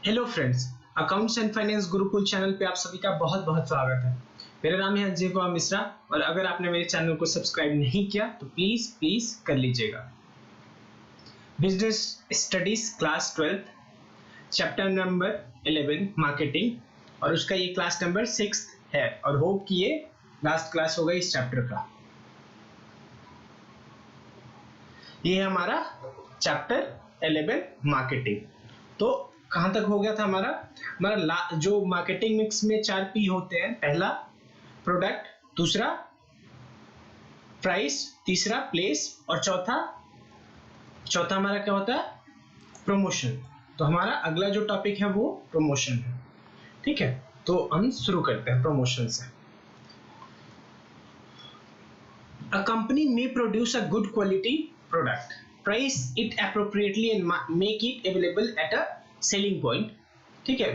Hello friends, accounts and finance Gurukul channel पे आप सभी का बहुत बहुत स्वागत है। मेरा नाम है अजय कुमार मिश्रा और अगर आपने मेरे चैनल को सब्सक्राइब नहीं किया तो प्लीज कर लीजिएगा। Business studies class 12 chapter number 11 marketing और उसका ये क्लास नंबर 6 है और होप कि ये लास्ट क्लास होगा इस चैप्टर का। ये है हमारा चैप्टर 11 मार्केटिंग। तो कहां तक हो गया था हमारा जो मार्केटिंग मिक्स में 4 पी होते हैं। पहला प्रोडक्ट, दूसरा प्राइस, तीसरा प्लेस और चौथा हमारा क्या होता है, प्रमोशन। तो हमारा अगला जो टॉपिक है वो प्रमोशन है। ठीक है, तो हम शुरू करते हैं प्रमोशन से। A company may produce a good quality product, price it appropriately and make it available at a selling point, ठीक है,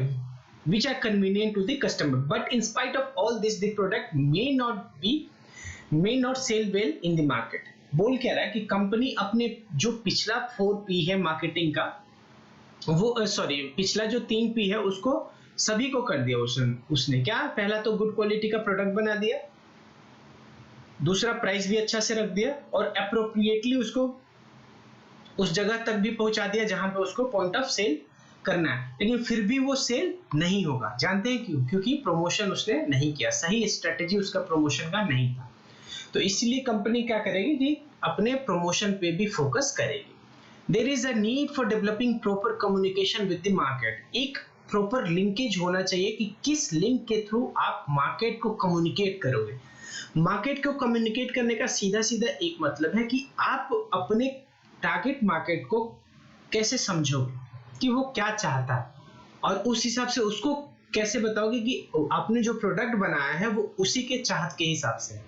which are convenient to the customer. But in spite of all this, the product may not sell well in the market. बोल क्या रहा है कि company अपने जो पिछला 4P है मार्केटिंग का, वो पिछला जो 3P है उसको सभी को कर दिया उसने क्या, पहला तो गुड क्वालिटी का प्रोडक्ट बना दिया, दूसरा प्राइस भी अच्छा से रख दिया और एप्रोप्रिएटली उसको उस जगह तक भी पहुंचा दिया जहां पे उसको पॉइंट ऑफ सेल करना है। लेकिन फिर भी वो सेल नहीं होगा। जानते हैं क्यों? क्योंकि प्रमोशन उसने नहीं किया, सही स्ट्रेटेजी उसका प्रमोशन का नहीं था। तो इसलिए कंपनी क्या करेगी कि अपने प्रमोशन पे भी फोकस करेगी। There is a need for developing proper communication with the market. एक प्रॉपर लिंकेज होना चाहिए कि किस लिंक के थ्रू आप मार्केट को कम्युनिकेट करोगे। मार्केट को कम्युनिकेट करने का सीधा एक मतलब है कि आप अपने टारगेट मार्केट को कैसे समझोगे कि वो क्या चाहता है और उस हिसाब से उसको कैसे बताओगे कि आपने जो प्रोडक्ट बनाया है वो उसी के चाहत के हिसाब से है।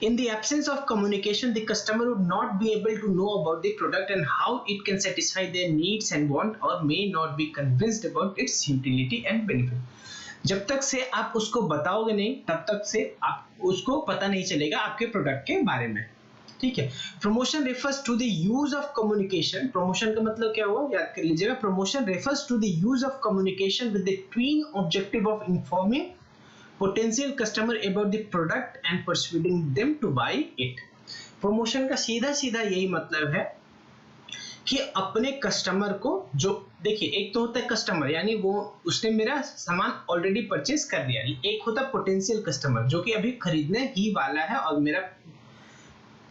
In the absence of communication, the customer would not be able to know about the product and how it can satisfy their needs and want, or may not be convinced about its utility and benefit. जब तक से आप उसको बताओगे नहीं तब तक से आप उसको पता नहीं चलेगा आपके प्रोडक्ट के बारे में। ठीक है। Promotion refers to the use of communication. Promotion का मतलब क्या हुआ, याद कर लीजिएगा। Promotion refers to the use of communication with the twin objective of informing potential customer about the product and persuading them to buy it. Promotion का सीधा यही मतलब है कि अपने कस्टमर को, जो देखिए एक तो होता है कस्टमर यानी वो उसने मेरा सामान ऑलरेडी परचेज कर लिया, एक होता है पोटेंशियल कस्टमर जो कि अभी खरीदने ही वाला है और मेरा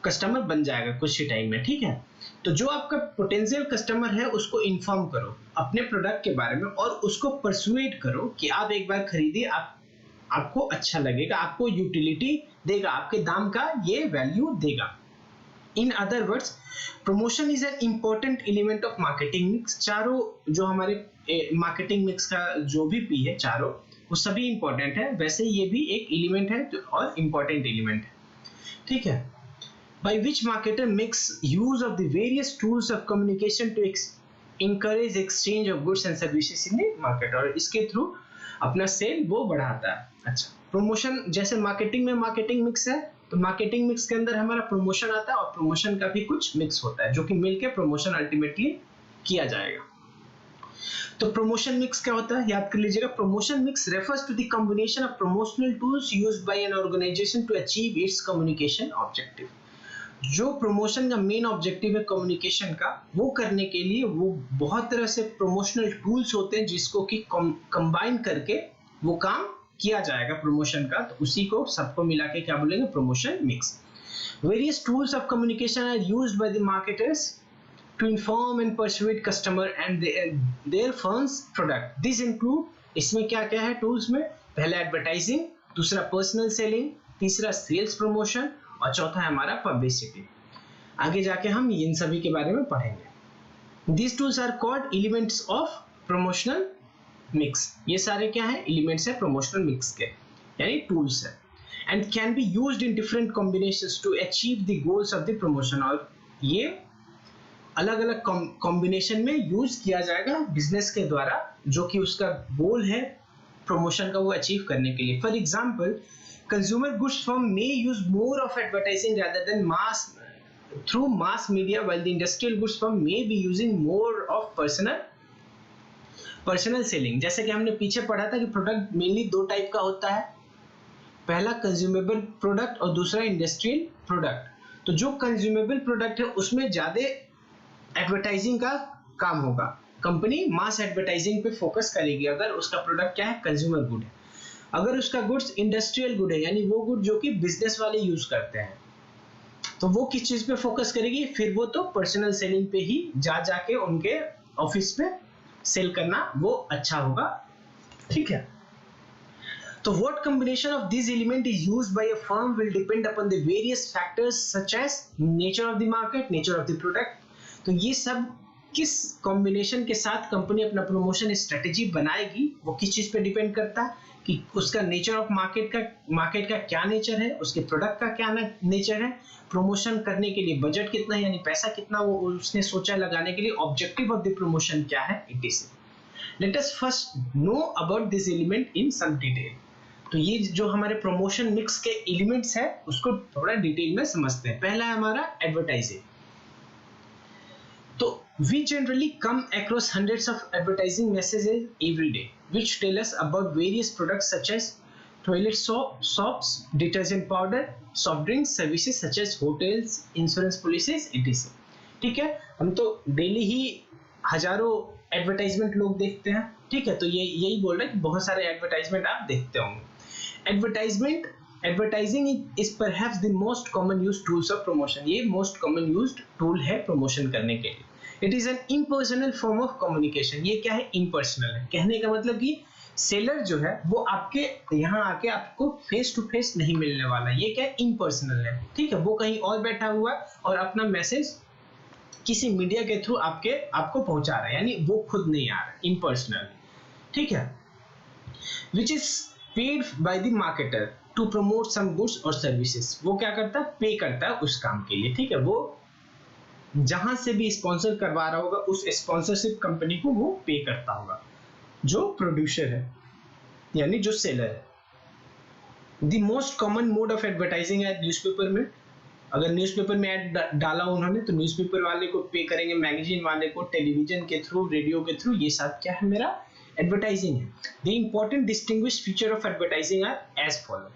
कस्टमर बन जाएगा कुछ ही टाइम में। ठीक है, तो जो आपका पोटेंशियल कस्टमर है उसको इन्फॉर्म करो अपने प्रोडक्ट के बारे में और उसको परसुएड करो कि आप एक बार खरीदिए, आपको अच्छा लगेगा, आपको यूटिलिटी देगा, आपके दाम का ये वैल्यू देगा। In other words, promotion is an important element of marketing mix. चारों जो हमारे मार्केटिंग मिक्स का जो भी पी है चारों वो सभी इंपॉर्टेंट है, वैसे ये भी एक एलिमेंट है और इंपॉर्टेंट एलिमेंट है। ठीक है, by which marketer makes use of the various tools of communication to encourage exchange of goods and services in the market, और इसके थ्रू अपना सेल वो बढ़ाता है। अच्छा, प्रमोशन जैसे मार्केटिंग में मार्केटिंग मिक्स है तो मार्केटिंग मिक्स के अंदर हमारा प्रमोशन आता है और प्रमोशन का भी कुछ मिक्स होता है जो कि मिलके प्रमोशन अल्टीमेटली किया जाएगा। तो प्रमोशन मिक्स क्या होता है, याद कर लीजिएगा। Promotion mix refers to the combination of promotional tools used by an organization to achieve its communication objective. जो प्रमोशन का मेन ऑब्जेक्टिव है कम्युनिकेशन का, वो करने के लिए वो बहुत तरह से प्रमोशनल टूल्स होते हैं जिसको कि कंबाइन करके वो काम किया जाएगा प्रमोशन का। तो उसी को सबको मिला के क्या बोलेंगे, promotion mix. Various tools of communication are used by the marketers to inform and persuade customer and their firms product. This include, इसमें क्या क्या है टूल्स में, पहला एडवर्टाइजिंग, दूसरा पर्सनल सेलिंग, तीसरा सेल्स प्रमोशन और चौथा है हमारा पब्लिसिटी। आगे जाके हम इन सभी के बारे में पढ़ेंगे। These tools are called elements of promotional mix. ये सारे क्या है, एलिमेंट्स है प्रमोशनल मिक्स के, यानी टूल्स है। And can be used in different combinations to achieve the goals of the promotion. और ये अलग अलग कॉम्बिनेशन में यूज किया जाएगा बिजनेस के द्वारा जो कि उसका गोल है प्रमोशन का वो अचीव करने के लिए। For example, consumer goods firm may use more of advertising rather than through mass media, while the industrial goods firm may be using more of personal personal selling, जैसे कि हमने पीछे पढ़ा था कि प्रोडक्ट मेनली दो टाइप का होता है, पहला कंज्यूमेबल प्रोडक्ट और दूसरा इंडस्ट्रियल प्रोडक्ट। तो जो कंज्यूमेबल प्रोडक्ट है उसमें ज्यादा एडवर्टाइजिंग का काम होगा, कंपनी मास एडवर्टाइजिंग पे फोकस करेगी अगर उसका प्रोडक्ट क्या है, कंज्यूमर गुड है। अगर उसका गुड्स इंडस्ट्रियल गुड है, यानी वो गुड जो कि बिजनेस वाले यूज करते हैं, तो वो किस चीज पे फोकस करेगी, फिर वो तो पर्सनल सेलिंग पे ही जाके उनके ऑफिस पे सेल करना वो अच्छा होगा, ठीक है। तो what combination of these element is used by a firm will depend upon the various factors such as nature of the market, nature of the product। तो ये सब किस कॉम्बिनेशन के साथ कंपनी अपना प्रमोशन स्ट्रेटेजी बनाएगी वो किस चीज पे डिपेंड करता है कि उसका नेचर ऑफ मार्केट का क्या नेचर है, उसके प्रोडक्ट का क्या नेचर है, प्रमोशन करने के लिए बजट कितना है, यानी पैसा कितना वो उसने सोचा लगाने के लिए, ऑब्जेक्टिव ऑफ द प्रमोशन क्या है, it is. Let us first know about this element in some detail. तो ये जो हमारे प्रमोशन मिक्स के एलिमेंट्स है उसको थोड़ा डिटेल में समझते हैं। पहला है हमारा एडवर्टाइजिंग। तो we generally come across hundreds of advertising messages every day which tell us about various products such as toilet soaps, detergent powder, soft drinks, services such as hotels, insurance policies, etc। ठीक है, हम तो daily ही हजारों advertisement लोग देखते हैं, ठीक है। तो ये यही बोल रहा है कि बहुत सारे एडवर्टाइजमेंट आप देखते होंगे। Advertising is perhaps the most common used tools of promotion। ये most common used tool है प्रमोशन करने के लिए। It is an impersonal form of communication। ये क्या है, impersonal है। कहने का मतलब कि सेलर जो है वो आपके यहाँ आके आपको फेस टू फेस नहीं मिलने वाला, ये क्या है, impersonal है, ठीक है। वो कहीं और बैठा हुआ और अपना मैसेज किसी मीडिया के थ्रू आपको पहुंचा रहा है, यानी वो खुद नहीं आ रहा, impersonal, ठीक है। Which is paid by the marketer to promote some goods or services। वो क्या करता है, पे करता है उस काम के लिए, ठीक है। वो जहां से भी स्पॉन्सर करवा रहा होगा उस स्पॉन्सरशिप कंपनी को वो पे करता होगा, जो प्रोड्यूसर है यानी जो सेलर है। The most common mode of advertising है न्यूज़पेपर में। अगर न्यूज़पेपर में ऐड डाला उन्होंने तो न्यूज़पेपर वाले को पे करेंगे, मैगजीन वाले को, टेलीविजन के थ्रू, रेडियो के थ्रू, ये सब क्या है, मेरा एडवर्टाइजिंग है। The important distinguish feature of advertising are as follow.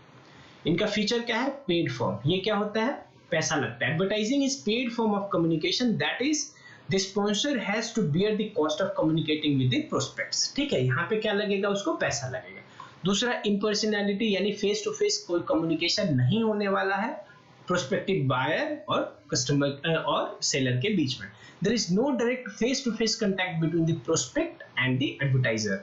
इनका फीचर क्या है, पेड फॉर्म। ये क्या होता है, पैसा लगता है। Advertising is paid form of communication, that is the sponsor has to bear the cost of communicating with the prospects, ठीक है। यहाँ पे क्या लगेगा, उसको पैसा लगेगा। दूसरा इम्पर्सनैलिटी, यानी फेस टू फेस कोई कम्युनिकेशन नहीं होने वाला है प्रोस्पेक्टिव बायर और कस्टमर और सेलर के बीच में। There is no direct face to face contact between the prospect and the advertiser।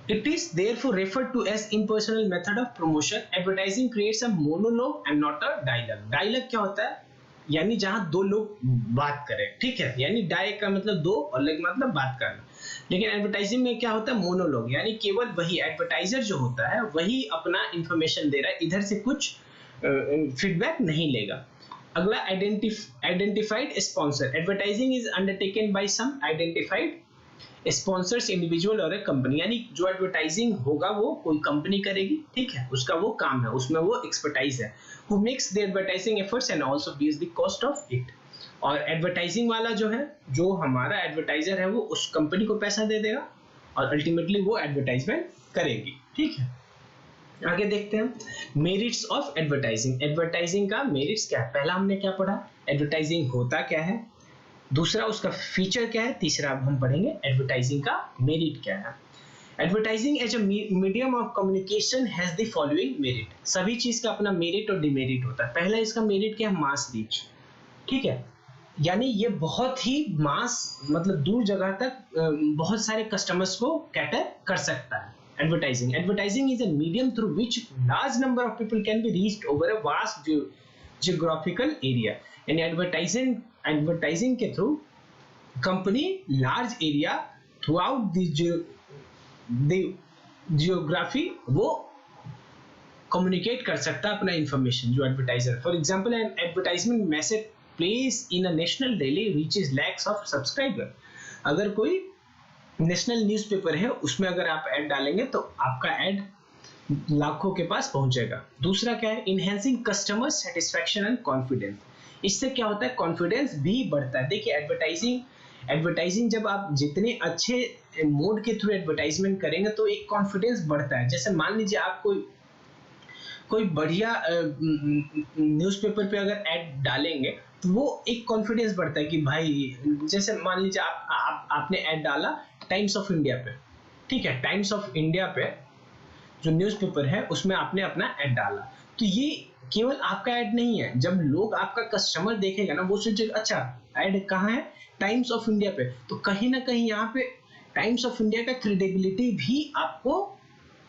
It is therefore referred to as impersonal method of promotion। Advertising creates a monologue and not a dialogue। Dialogue क्या होता है, यानी जहां दो लोग बात करें, ठीक है। यानी डाय का मतलब दो और लग मतलब बात करना। लेकिन एडवर्टाइजिंग में क्या होता है, मोनोलॉग, यानी केवल वही एडवर्टाइजर जो होता है वही अपना इंफॉर्मेशन दे रहा है, इधर से कुछ फीडबैक नहीं लेगा। अगला identified sponsor. Advertising is undertaken by some identified sponsors, individual और ए कंपनी। यानी जो एडवर्टाइजिंग होगा वो कोई कंपनी करेगी, ठीक है, उसका वो काम है, उसमें वो एक्सपर्टाइज है। Who makes the advertising efforts and also bears the cost of it. और एडवर्टाइजिंग वाला जो है, जो हमारा एडवर्टाइजर है, वो उस कंपनी को पैसा दे देगा और अल्टीमेटली वो एडवर्टाइजमेंट करेगी, ठीक है। आगे देखते हैं मेरिट्स ऑफ एडवर्टाइजिंग। एडवर्टाइजिंग का मेरिट्स क्या है, पहला हमने क्या पढ़ा, एडवर्टाइजिंग होता क्या है, दूसरा उसका फीचर क्या है, तीसरा अब हम पढ़ेंगे एडवर्टाइजिंग का मेरिट क्या है। Advertising as a medium of communication has the following merit. सभी चीज का अपना मेरिट और डिमेरिट होता है। पहला इसका मेरिट क्या है, मास रीच, ठीक है, यानी ये बहुत ही मास मतलब दूर जगह तक बहुत सारे कस्टमर्स को कैटर कर सकता है। Advertising is a medium through which large number of people can be reached over a vast geographical area। यानी एडवर्टाइजिंग के थ्रू company large area through out the geography वो कम्युनिकेट कर सकता है अपना इंफॉर्मेशन, जो advertiser. For example an advertisement message place in a national daily reaches lakhs of subscriber. अगर कोई नेशनल न्यूज़पेपर है उसमें अगर आप ऐड डालेंगे तो आपका ऐड लाखों के पास पहुंचेगा। दूसरा क्या है, enhancing customer satisfaction and confidence. इससे क्या होता है, कॉन्फिडेंस भी बढ़ता है। देखिए एडवर्टाइजिंग जब आप जितने अच्छे मोड के थ्रू एडवर्टाइजमेंट करेंगे तो एक कॉन्फिडेंस बढ़ता है। जैसे मान लीजिए आप कोई बढ़िया न्यूज़पेपर पे अगर ऐड डालेंगे तो वो एक कॉन्फिडेंस बढ़ता है कि भाई, जैसे मान लीजिए आपने ऐड डाला टाइम्स ऑफ इंडिया पे, ठीक है, टाइम्स ऑफ इंडिया पे जो न्यूज़पेपर है उसमें आपने अपना ऐड डाला, तो ये केवल आपका ऐड नहीं है। जब लोग आपका कस्टमर देखेगा ना, वो सोचेगा अच्छा ऐड कहाँ है, टाइम्स ऑफ इंडिया पे, तो कहीं ना कहीं यहाँ पे टाइम्स ऑफ इंडिया का क्रेडिबिलिटी भी आपको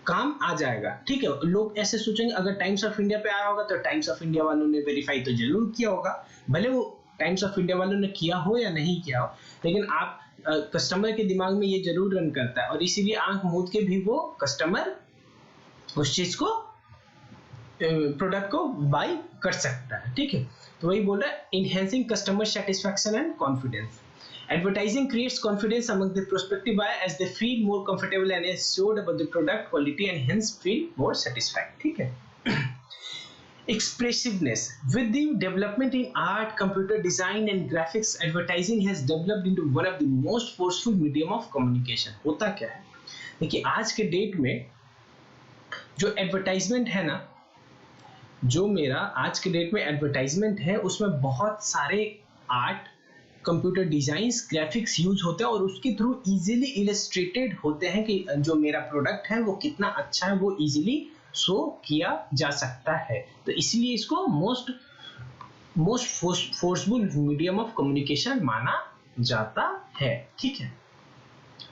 काम आ जाएगा। ठीक है, लोग ऐसे सोचेंगे अगर टाइम्स ऑफ इंडिया पे आया होगा तो टाइम्स ऑफ इंडिया वालों ने वेरीफाई तो जरूर किया होगा, भले वो टाइम्स ऑफ इंडिया वालों ने किया हो या नहीं किया हो, लेकिन आप कस्टमर के दिमाग में ये जरूर रन करता है, और इसीलिए आंख मूंद के भी वो कस्टमर उस चीज को, प्रोडक्ट को बाय कर सकता है। ठीक है, तो वही बोल रहा है, enhancing customer satisfaction and confidence. Advertising creates confidence among the prospective buyer as they feel more comfortable and assured about the product quality and hence feel more satisfied. ठीक है। Expressiveness. With the development in art, computer design and graphics, advertising has developed into one of the most forceful medium of communication. होता क्या है, देखिए आज के date में जो एडवर्टाइजमेंट है ना, जो मेरा आज के डेट में एडवर्टाइजमेंट है उसमें बहुत सारे art, computer designs, graphics use होते हैं और उसके थ्रू इजीली इलस्ट्रेटेड होते हैं कि जो मेरा प्रोडक्ट है वो कितना अच्छा है, वो इजीली शो किया जा सकता है। तो इसलिए इसको most forceful medium of communication माना जाता है। ठीक है,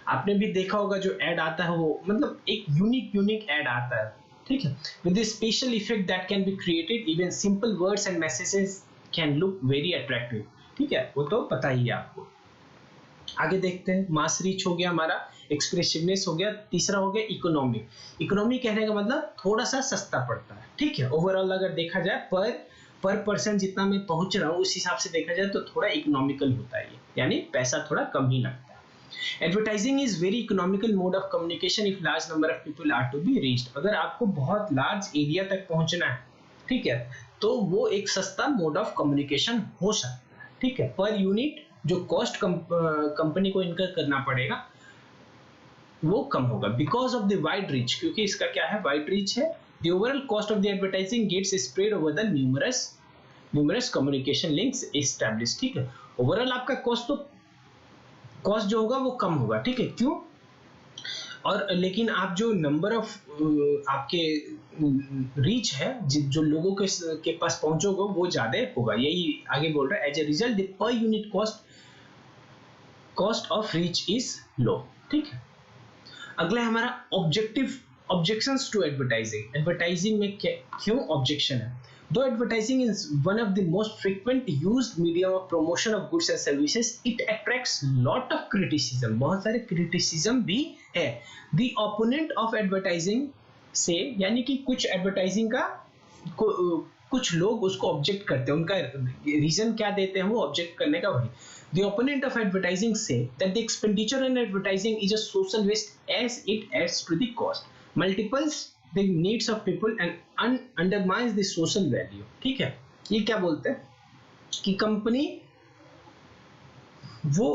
आपने भी देखा होगा जो एड आता है वो मतलब एक यूनिक एड आता है। ठीक है, with special effect that can be created, even simple words and messages can look very attractive. ठीक है, वो तो पता ही है आपको। आगे देखते हैं, मास रीच हो गया हमारा, एक्सप्रेसिवनेस हो गया, तीसरा हो गया इकोनॉमी। इकोनॉमी कहने का मतलब थोड़ा सा सस्ता पड़ता है। ठीक है, ओवरऑल अगर देखा जाए पर पर्सन जितना मैं पहुंच रहा हूँ उस हिसाब से देखा जाए तो थोड़ा इकोनॉमिकल होता है, यानी पैसा थोड़ा कम ही लगता है। Advertising is very economical mode of communication if large number of people are to be reached. अगर आपको बहुत लार्ज एरिया तक पहुंचना है, ठीक है, तो वो एक सस्ता मोड ऑफ कम्युनिकेशन हो सकता है। ठीक है, पर यूनिट जो कॉस्ट कंपनी को इनकर करना पड़ेगा वो कम होगा because of the wide reach, क्योंकि इसका क्या है, वाइड रीच है। The overall cost of the advertising gets spread over the numerous communication links establish. ठीक है, ओवरऑल आपका कॉस्ट जो होगा वो कम होगा। ठीक है, क्यों, और लेकिन आप जो नंबर ऑफ आपके रीच है, जो लोगों के पास पहुंचोगे वो ज्यादा होगा। यही आगे बोल रहा है, as a result the per unit cost of reach is low. ठीक है, अगला है हमारा ऑब्जेक्शंस टू एडवर्टाइजिंग। एडवर्टाइजिंग में क्यों ऑब्जेक्शन है? Though advertising is one of the most frequent used medium of promotion of goods and services, it attracts lot of criticism. बहुत सारे criticism भी है। The opponent of advertising से, यानी कि कुछ advertising का कुछ लोग उसको ऑब्जेक्ट करते हैं, उनका रीजन क्या देते हैं वो ऑब्जेक्ट करने का, वही The opponent of advertising say that the expenditure on advertising is a social waste as it adds to the cost, multiples the needs of people and undermines the social value. ठीक है, ये क्या बोलते हैं कि कंपनी वो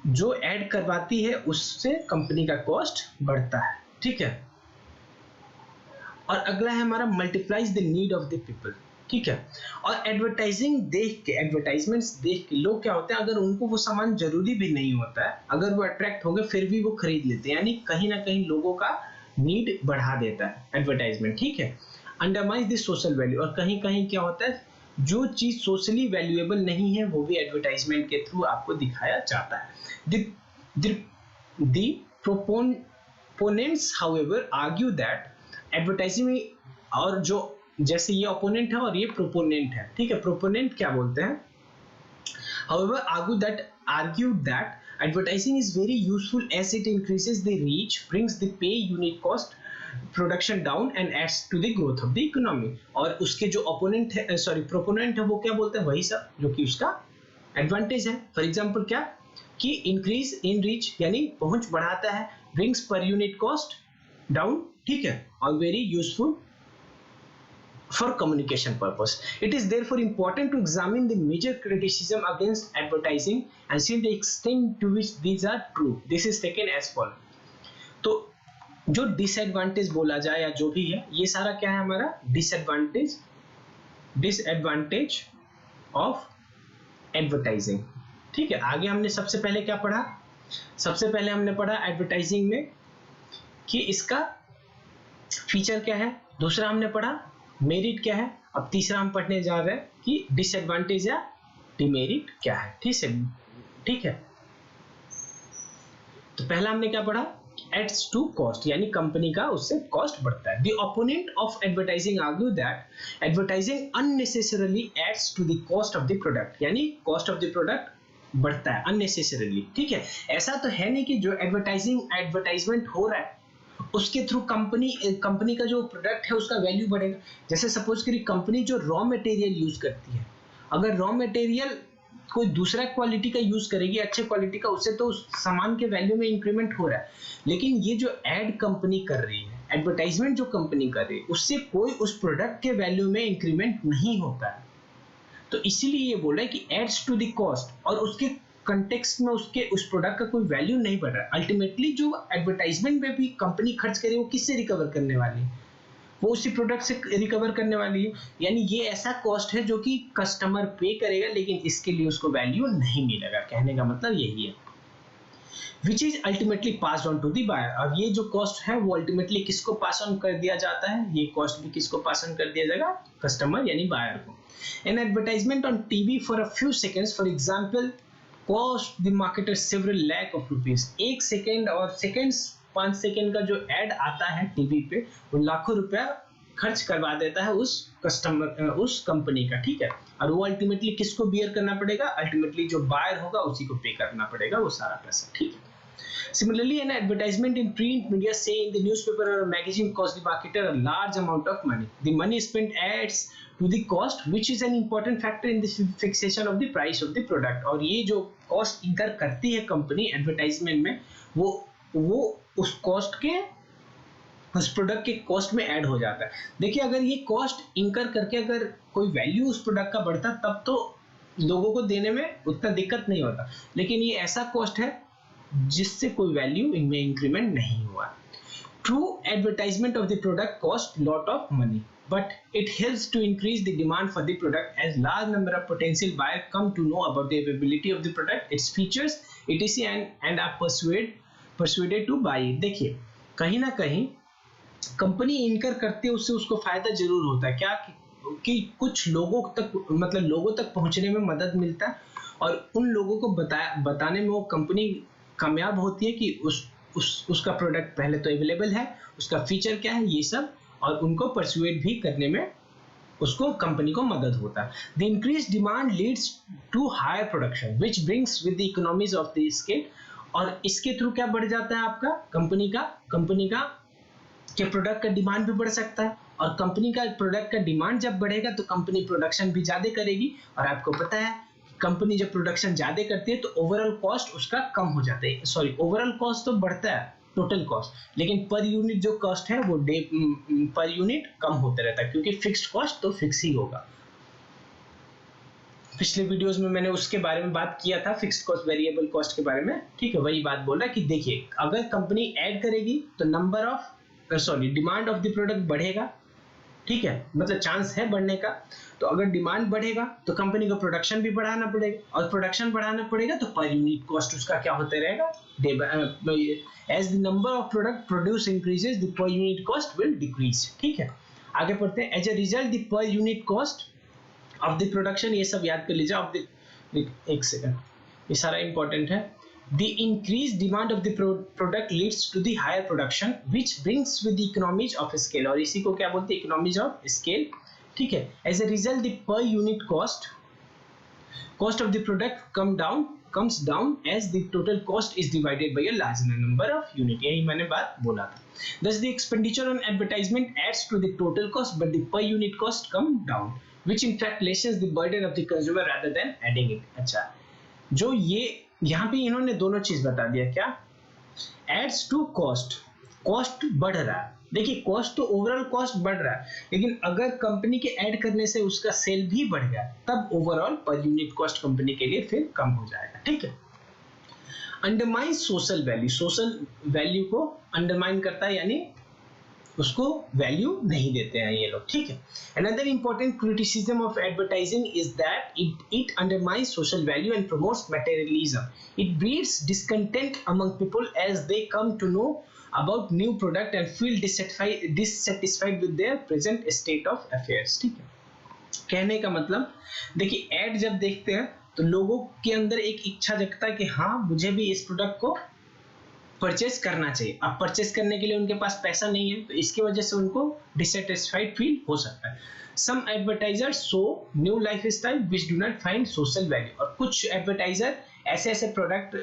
जो add करवाती है उससे कंपनी का कॉस्ट बढ़ता है। ठीक है, और अगला है हमारा multiplies the need of the people. ठीक है, और एडवर्टाइजिंग देख के, एडवर्टाइजमेंट्स देख के लोग क्या होते हैं, अगर उनको वो सामान जरूरी भी नहीं होता है, अगर वो अट्रैक्ट हो गए फिर भी वो खरीद लेते हैं, यानी कहीं ना कहीं लोगों का नीड बढ़ा देता है एडवर्टाइजमेंट। ठीक है, अंडरमाइज द सोशल वैल्यू, और कहीं कहीं क्या होता है, जो चीज सोशली वैल्यूएबल नहीं है वो भी एडवर्टाइजमेंट के थ्रू आपको दिखाया जाता है। The proponents however argue that advertising, और जो जैसे ये ओपोनेंट है और ये प्रोपोनेंट है। ठीक है, प्रोपोनेंट क्या बोलते हैं, however argue that advertising is very useful as it increases the reach, brings the pay unit cost production down and adds to the growth of the economy। और उसके जो ओपोनेंट है, प्रोपोनेंट है, वो क्या बोलते हैं, वही सब जो कि उसका एडवांटेज है। फॉर एग्जांपल क्या, कि इंक्रीज इन रीच यानी पहुंच बढ़ाता है, ब्रिंग्स पर यूनिट कॉस्ट डाउन। ठीक है, और very useful for communication purpose. It is therefore important to examine the major criticism against advertising and see the extent to which these are true. This is taken as follow. तो जो disadvantage बोला जाए या जो भी है, ये सारा क्या है हमारा डिसएडवांटेज ऑफ एडवर्टाइजिंग. ठीक है, आगे हमने सबसे पहले क्या पढ़ा? सबसे पहले हमने पढ़ा एडवर्टाइजिंग में कि इसका फीचर क्या है, दूसरा हमने पढ़ा मेरिट क्या है, अब तीसरा हम पढ़ने जा रहे हैं कि डिसएडवांटेज या डिमेरिट क्या है. ठीक है. तो पहला हमने क्या पढ़ा? एड्स टू कॉस्ट, यानी कंपनी का उससे कॉस्ट बढ़ता है. The opponent of advertising argue that advertising unnecessarily adds to the cost of the product, यानी कॉस्ट ऑफ द प्रोडक्ट बढ़ता है अननेसेसरली. ठीक है, ऐसा तो है नहीं कि जो एडवर्टाइजमेंट हो रहा है उसके थ्रू कंपनी का जो प्रोडक्ट है उसका वैल्यू बढ़ेगा. जैसे सपोज करिए कंपनी जो रॉ मटेरियल यूज करती है, अगर रॉ मटेरियल कोई दूसरा क्वालिटी का यूज करेगी, अच्छे क्वालिटी का, उससे तो उस सामान के वैल्यू में इंक्रीमेंट हो रहा है. लेकिन ये जो एड कंपनी कर रही है, एडवर्टाइजमेंट जो कंपनी कर रही है, उससे कोई उस प्रोडक्ट के वैल्यू में इंक्रीमेंट नहीं होता है. तो इसीलिए ये बोल रहा है कि एड्स टू द कॉस्ट, और उसके कंटेक्स्ट में उस प्रोडक्ट का कोई वैल्यू नहीं बढ़ रहा है. अल्टीमेटली जो एडवर्टाइजमेंट में भी कंपनी खर्च करे वो किससे रिकवर करने वाली है? वो उसी प्रोडक्ट से रिकवर करने वाली है. यानी ये ऐसा कॉस्ट है जो कि कस्टमर पे करेगा, लेकिन इसके लिए उसको वैल्यू नहीं मिलेगा. कहने का मतलब यही है. Which is ultimately pass on to the buyer. अब ये जो कॉस्ट है वो अल्टीमेटली किसको पास ऑन कर दिया जाता है? ये कॉस्ट भी किसको पास ऑन कर दिया जाएगा? कस्टमर यानी बायर को. An advertisement on TV for a few seconds for example cost the marketer several lakh of rupees. एक सेकेंड और सेकेंड्स 5 सेकेंड का जो एड आता है टीवी पे, वो लाखों रुपया खर्च करवा देता है उस कंपनी का. ठीक है, और वो अल्टीमेटली किसको बियर करना पड़ेगा? अल्टीमेटली जो बायर होगा उसी को पे करना पड़ेगा वो सारा पैसा. ठीक है. Similarly, an advertisement in print media, say in the newspaper or a magazine, cost the marketer a large amount of money. The money spent adds to the cost, which is an important factor in the fixation of the price of the product. और ये जो cost incur करती है company advertisement में, वो उस cost के उस प्रोडक्ट के कॉस्ट में ऐड हो जाता है. देखिए, अगर ये कॉस्ट इंकर करके अगर कोई वैल्यू उस प्रोडक्ट का बढ़ता तब तो लोगों को देने में उतना दिक्कत नहीं होता. लेकिन ये ऐसा कॉस्ट है जिससे कोई वैल्यू इनमें इंक्रीमेंट नहीं हुआ. True advertisement of the product cost lot of money, but it helps to increase the demand for the product as large number of potential buyers come to know about the availability of the product, its features, etc. and are persuaded to buy it. देखिए, कहीं ना कहीं company इनकर करती है, उससे उसको फायदा जरूर होता है. क्या कि कुछ लोगों तक पहुंचने में मदद मिलता है, और उन लोगों को बताने में वो कंपनी कामयाब होती है कि उसका प्रोडक्ट पहले तो अवेलेबल है, उसका फीचर क्या है, ये सब, और उनको परसुएट भी करने में उसको कंपनी को मदद होता है. The increase demand leads to higher production which brings with the economies of the scale. और इसके थ्रू क्या बढ़ जाता है आपका? कंपनी का के प्रोडक्ट का डिमांड भी बढ़ सकता है, और कंपनी का प्रोडक्ट का डिमांड जब बढ़ेगा तो कंपनी प्रोडक्शन भी ज्यादा करेगी. और आपको पता है कंपनी जब प्रोडक्शन ज्यादा करती है तो ओवरऑल कॉस्ट उसका कम हो जाता है. सॉरी, ओवरऑल कॉस्ट तो बढ़ता है, टोटल कॉस्ट, लेकिन पर यूनिट जो कॉस्ट है वो पर यूनिट कम होता रहता है, क्योंकि फिक्स्ड कॉस्ट तो फिक्स ही होगा. पिछले वीडियोस में मैंने उसके बारे में बात किया था, फिक्स्ड कॉस्ट वेरिएबल कॉस्ट के बारे में. ठीक है, वही बात बोल रहा है कि देखिए, अगर कंपनी ऐड करेगी तो डिमांड ऑफ द प्रोडक्ट बढ़ेगा. ठीक है, मतलब चांस है बढ़ने का. तो अगर डिमांड बढ़ेगा तो कंपनी को प्रोडक्शन भी बढ़ाना पड़ेगा, और प्रोडक्शन बढ़ाना पड़ेगा तो पर यूनिट कॉस्ट उसका क्या होता रहेगा? As the number of product produce increases the per unit cost will decrease. ठीक है, आगे पढ़ते हैं. As a result the per unit cost of the production, ये सब याद कर लीजिए. एक सेकंड, ये सारा इंपॉर्टेंट है. The increased demand of the product leads to the higher production, which brings with the economies of scale. और इसी को क्या बोलते हैं? economies of scale. ठीक है. As a result, the per unit cost of the product comes down as the total cost is divided by a larger number of unit. यही मैंने बात बोला था. Thus, the expenditure on advertisement adds to the total cost, but the per unit cost come down, which in fact lessens the burden of the consumer rather than adding it. अच्छा, जो ये यहाँ पे इन्होंने दोनों चीज बता दिया. क्या? एड्स टू कॉस्ट, कॉस्ट बढ़ रहा है। देखिए कॉस्ट तो ओवरऑल कॉस्ट बढ़ रहा है, लेकिन अगर कंपनी के ऐड करने से उसका सेल भी बढ़ गया तब ओवरऑल पर यूनिट कॉस्ट कंपनी के लिए फिर कम हो जाएगा। ठीक है। Undermine social value, social value को अंडरमाइन करता है, यानी उसको वैल्यू नहीं देते हैं ये लोग। ठीक है। Another important criticism of advertising is that it undermines social value and promotes materialism. It breeds discontent among people as they come to know about new product and feel dissatisfied with their present state of affairs. ठीक है। कहने का मतलब, देखिए add जब देखते हैं तो लोगों के अंदर एक इच्छा जगता है कि हाँ मुझे भी इस प्रोडक्ट को परचेस करना चाहिए। अब परचेस करने के लिए उनके पास पैसा नहीं है, तो इसकी वजह से उनको डिससेटिस्फाइड फील हो सकता है। Some advertisers show new lifestyle which do not find social value, और कुछ एडवर्टाइजर ऐसे ऐसे प्रोडक्ट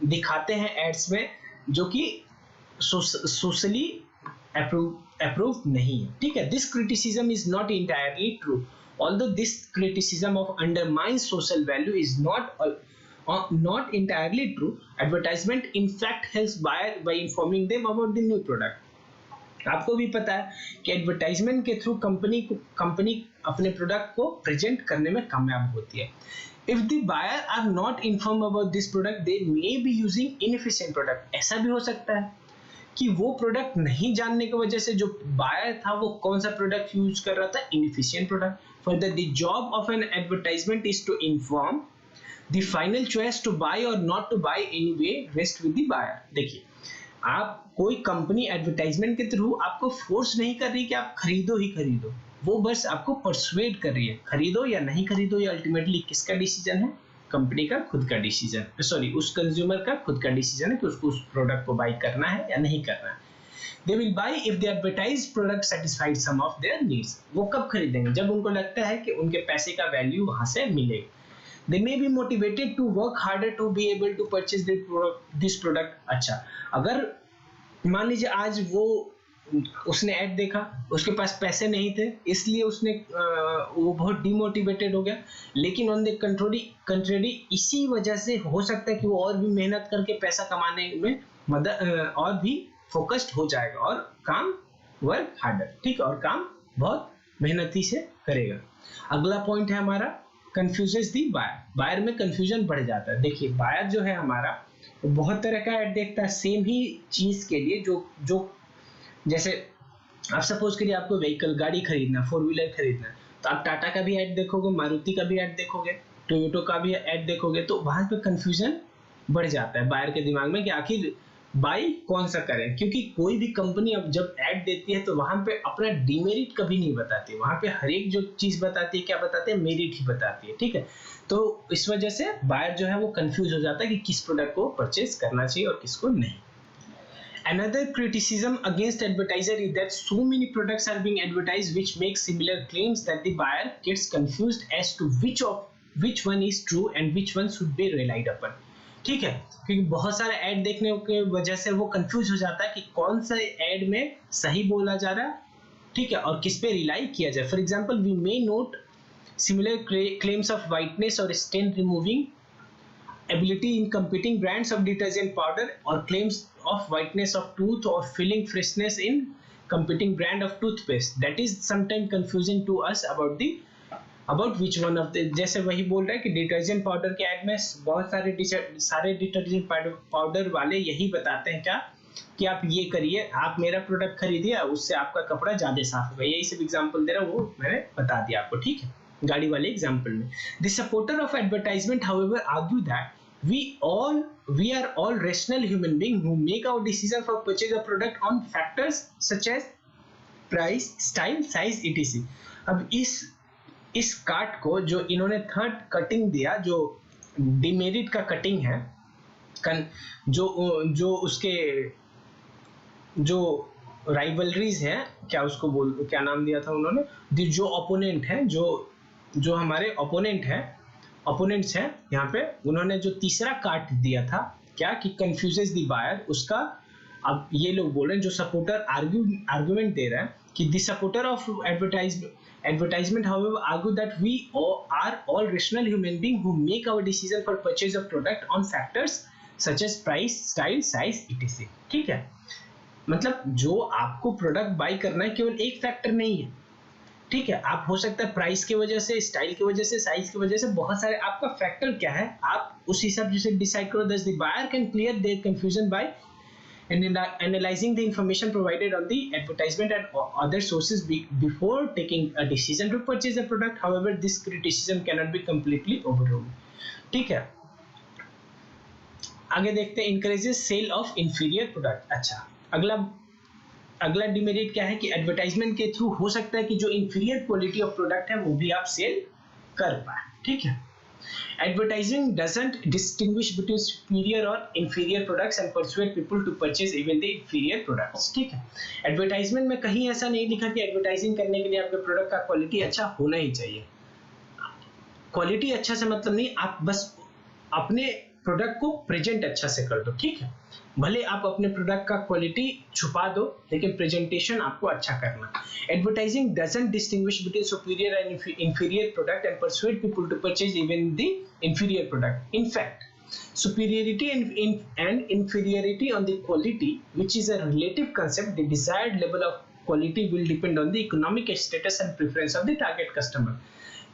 दिखाते हैं एड्स में जो कि सोशली अप्रूव नहीं है। ठीक है। This criticism is not entirely true, although this criticism of undermine social value is not entirely true. Advertisement in fact helps buyer by informing them about the new product. आपको भी पता है कि advertisement के थ्रू कंपनी अपने product को present करने में कामयाब होती है। If the buyer are not inform about this product they may be using inefficient product. ऐसा भी हो सकता है कि वो प्रोडक्ट नहीं जानने की वजह से जो बायर था वो कौन सा प्रोडक्ट यूज कर रहा था, inefficient product. Further the job of an advertisement is to inform The final choice to buy or not to buy anyway rests with the buyer. देखिए आप कोई कंपनी एडवर्टाइजमेंट के थ्रू आपको फोर्स नहीं कर रही कि आप खरीदो ही खरीदो, वो बस आपको परसुएड कर रही है। खरीदो या नहीं खरीदो ये अल्टीमेटली किसका डिसीजन है, कंपनी का खुद का डिसीजन, सॉरी उस कंज्यूमर का खुद का डिसीजन है कि उसको उस प्रोडक्ट को बाई करना है या नहीं करना है। They will buy if the advertised product satisfied some of their needs. वो कब खरीदेंगे, जब उनको लगता है कि उनके पैसे का वैल्यू वहां से मिलेगा। They may be motivated to work harder to be able to purchase this product. अच्छा, अगर मान लीजिए आज उसने ऐड देखा, उसके पास पैसे नहीं थे, इसलिए वो बहुत डिमोटिवेटेड हो गया, लेकिन ऑन द कंट्री इसी वजह से हो सकता है कि वो और भी मेहनत करके पैसा कमाने में मदद और भी फोकस्ड हो जाएगा और काम वर्क हार्डर। ठीक है। और काम बहुत मेहनती से करेगा। अगला पॉइंट है हमारा कंफ्यूजेस दी बायर। बायर में कंफ्यूजन बढ़ जाता है। देखिए बायर जो है हमारा बहुत तरह का ऐड देखता है सेम ही चीज के लिए, जो जैसे आप सपोज करिए आपको व्हीकल गाड़ी खरीदना, 4 व्हीलर खरीदना, तो आप टाटा का भी ऐड देखोगे, मारुति का भी ऐड देखोगे, टोयोटो का भी ऐड देखोगे, तो वहां पे कंफ्यूजन बढ़ जाता है बायर के दिमाग में कि आखिर बाई कौन सा करें, क्योंकि कोई भी कंपनी अब जब ऐड देती है तो वहां पे अपना डिमेरिट कभी नहीं बताती, वहां पे हर एक जो चीज बताती है क्या बताती है, मेरिट ही बताती है। ठीक है। तो इस वजह से बायर जो है वो कंफ्यूज हो जाता है कि किस प्रोडक्ट को परचेज करना चाहिए और किसको नहीं। Another criticism against advertiser is that so many products are being advertised which make similar claims that the buyer gets confused as to which one is true and which one should be relied upon. ठीक है। क्योंकि बहुत सारे add देखने की वजह से वो कंफ्यूज हो जाता है कि कौन सा ऐड में सही बोला जा रहा है, ठीक है, और किस पे रिलाई किया जाए। For example we may note similar claims of whiteness और stain removing ability in competing brands of detergent powder or claims of whiteness of tooth or filling freshness in competing brand of toothpaste. That is sometimes confusing to us about which one of the, जैसे वही बोल रहा है कि detergent powder के add में बहुत सारे डिटर्जेंट पाउडर वाले यही बताते हैं क्या कि आप ये करिए, आप मेरा प्रोडक्ट खरीदिए, उससे आपका कपड़ा ज्यादा साफ होगा। यही सब एग्जांपल दे रहा हूँ, वो मैंने बता दिया आपको। ठीक है। गाड़ी वाले एग्जांपल में the supporter of advertisement however argue that we are all rational human beings who make our decision for purchase a product on factors such as price, style, size, etc. अब इस कार्ट को जो इन्होंने third cutting दिया, जो demerit का cutting है, जो उसके जो राइवलरीज है, क्या नाम दिया था उन्होंने, जो ओपोनेंट है, जो हमारे ओपोनेंट्स हैं यहाँ पे, उन्होंने जो तीसरा कार्ड दिया था क्या कि कंफ्यूजेस द बायर, उसका अब ये लोग बोल रहे हैं, जो सपोर्टर आर्गुमेंट दे रहा है कि the supporter of advertisement however argue that we are all rational human beings who make our decision for purchase of product on factors such as price, style, size, etc. ठीक है, मतलब जो आपको product bye करना है केवल एक factor नहीं है, ठीक है, आप हो सकता है प्राइस की वजह से, स्टाइल की वजह से, साइज की वजह से, बहुत सारे आपका फैक्टर क्या है, आप उस हिसाब से डिसाइड करो. Thus the buyer can clear their confusion by analyzing the information provided on the advertisement and other sources before taking a decision to purchase a product. However, this criticism cannot be completely overruled. ठीक है, आगे देखते हैं. encourages sale of inferior product. अच्छा, अगला demerit क्या है कि एडवर्टाइजमेंट के थ्रू हो सकता है कि जो इंफीरियर क्वालिटी ऑफ प्रोडक्ट है वो भी आप सेल कर पाए. ठीक है, advertising doesn't distinguish between superior or inferior products and persuade people to purchase even the inferior products. ठीक है, एडवर्टाइजमेंट में कहीं ऐसा नहीं लिखा कि एडवर्टाइजिंग करने के लिए आपके प्रोडक्ट का क्वालिटी अच्छा होना ही चाहिए. क्वालिटी अच्छा से मतलब नहीं, आप बस अपने प्रोडक्ट को प्रेजेंट अच्छा से कर दो. ठीक है, भले आप अपने प्रोडक्ट का क्वालिटी छुपा दो लेकिन प्रेजेंटेशन आपको अच्छा करना. Advertising doesn't distinguish between superior and inferior product and persuade people to purchase even the inferior product. In fact, superiority and inferiority on the quality, which is a relative concept, the desired level of quality will depend on the economic status and preference of the target customer.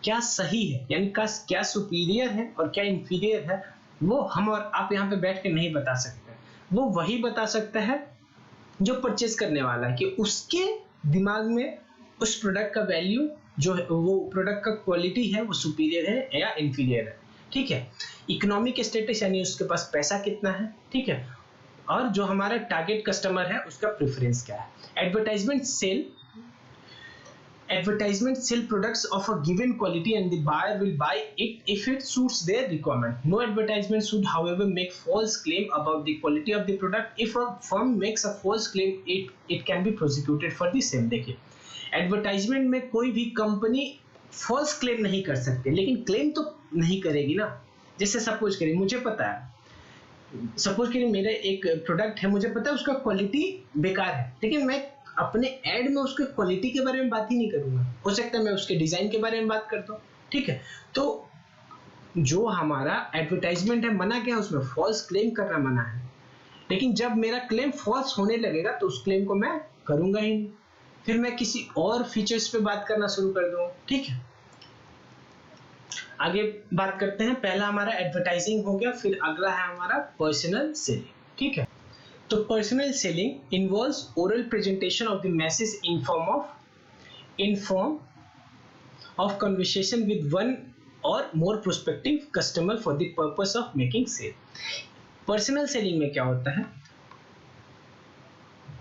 क्या सही है, यानी क्या superior है और क्या inferior है, वो हम और आप यहाँ पे बैठ के नहीं बता सकते. वो वही बता सकता है जो परचेज करने वाला है, कि उसके दिमाग में उस प्रोडक्ट का वैल्यू जो है, वो प्रोडक्ट का क्वालिटी है वो सुपीरियर है या इंफीरियर है. ठीक है, इकोनॉमिक स्टेटस यानी उसके पास पैसा कितना है. ठीक है, और जो हमारा टारगेट कस्टमर है उसका प्रेफरेंस क्या है. Advertisement sell products of a given quality and the buyer will buy it if it suits their requirement. No advertisement should, however, make false claim about the quality of the product. If a firm makes a false claim, it can be prosecuted for the same. देखिए, advertisement में कोई भी company false claim नहीं कर सकती, लेकिन claim तो नहीं करेगी ना. जैसे सपोज करिए, मुझे पता है, सपोज करिए मेरा एक प्रोडक्ट है, मुझे पता है उसका क्वालिटी बेकार है, लेकिन मैं अपने एड में उसके क्वालिटी के बारे में बात ही नहीं करूंगा. हो सकता है मैं उसके डिजाइन के बारे में बात करता हूँ. ठीक है, तो जो हमारा एडवर्टाइजमेंट है, मना क्या है उसमें, फॉल्स क्लेम करना मना है. लेकिन जब मेरा क्लेम फॉल्स होने लगेगा तो उस क्लेम को मैं करूंगा ही नहीं, फिर मैं किसी और फीचर्स पे बात करना शुरू कर दूंगा. ठीक है, आगे बात करते हैं. पहला हमारा एडवर्टाइजिंग हो गया, फिर अगला है हमारा पर्सनल सेलिंग. ठीक है, तो personal selling involves oral presentation of the message in form of conversation with one or more prospective customer for the purpose of making sale. Personal selling में क्या होता है,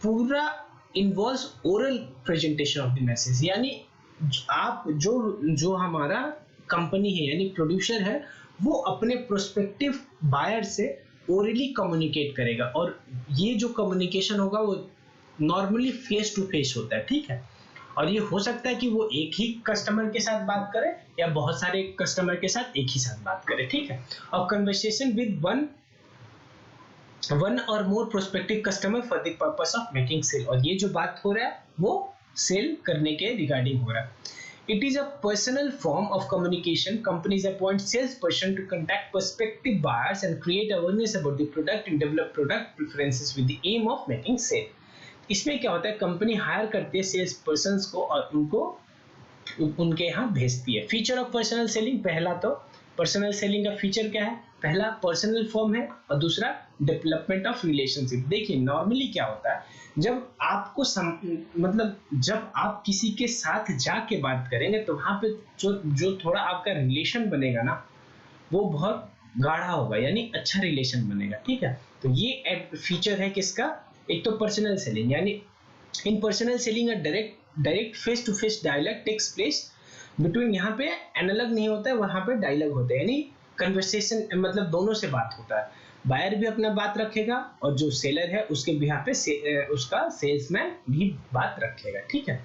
पूरा involves oral presentation of the message, यानी आप जो हमारा company है यानी प्रोड्यूसर है, वो अपने प्रोस्पेक्टिव बायर से ओरली कम्युनिकेट करेगा. और ये जो कम्युनिकेशन होगा वो नॉर्मली फेस टू फेस होता है. ठीक है, और ये हो सकता है कि वो एक ही कस्टमर के साथ बात करे या बहुत सारे कस्टमर के साथ एक ही साथ बात करे. ठीक है, और conversation with one or more prospective customer for the purpose of making sale. और ये जो बात हो रहा है वो सेल करने के रिगार्डिंग हो रहा है. It is a personal form of communication. Companies appoint salesperson to contact prospective buyers and create awareness about the product and develop product preferences with the aim of making sale. इसमें क्या होता है, company hire करती है sales person को और उनको उनके यहाँ भेजती है. फीचर ऑफ पर्सनल सेलिंग, पहला तो पर्सनल सेलिंग का फीचर क्या है, पहला पर्सनल फॉर्म है और दूसरा डेवलपमेंट ऑफ रिलेशनशिप. देखिए, नॉर्मली क्या होता है, जब आपको जब आप किसी के साथ जाके बात करेंगे तो वहां पे जो थोड़ा आपका रिलेशन बनेगा ना, वो बहुत गाढ़ा होगा, यानी अच्छा रिलेशन बनेगा. ठीक है, तो ये फीचर है किसका, एक तो पर्सनल सेलिंग, यानी in personal selling direct face to face dialogue takes place between. यहाँ पे एनालॉग नहीं होता है, वहां पे डायलॉग होता है, यानी कन्वर्सेशन, मतलब दोनों से बात होता है. बायर भी अपना बात रखेगा और जो सेलर है उसके बिहाफ पे उसका सेल्समैन भी बात रखेगा. ठीक है,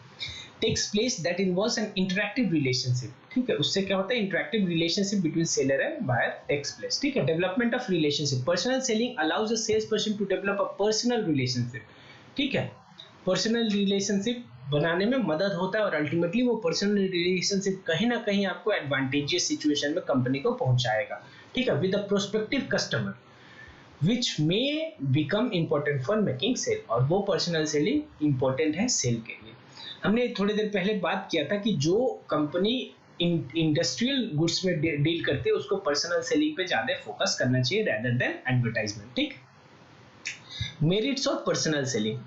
takes place that involves an interactive relationship. ठीक है, उससे क्या होता है, interactive relationship between seller and buyer takes place. ठीक है, development of relationship. Personal selling allows a sales person to develop a personal relationship. ठीक है, पर्सनल रिलेशनशिप बनाने में मदद होता है और अल्टीमेटली वो पर्सनल रिलेशनशिप कहीं ना कहीं आपको एडवांटेजियस सिचुएशन में कंपनी को पहुंचाएगा. ठीक है, with the prospective customer. Which may become important for making sale, और वो पर्सनल सेलिंग इम्पोर्टेंट है सेल के लिए। हमने थोड़ी देर पहले बात किया था कि जो कंपनी इंडस्ट्रियल गुड्स में डील करते हैं उसको पर्सनल सेलिंग पे ज्यादा फोकस करना चाहिए rather देन एडवर्टाइजमेंट। ठीक, मेरिट्स ऑफ पर्सनल सेलिंग,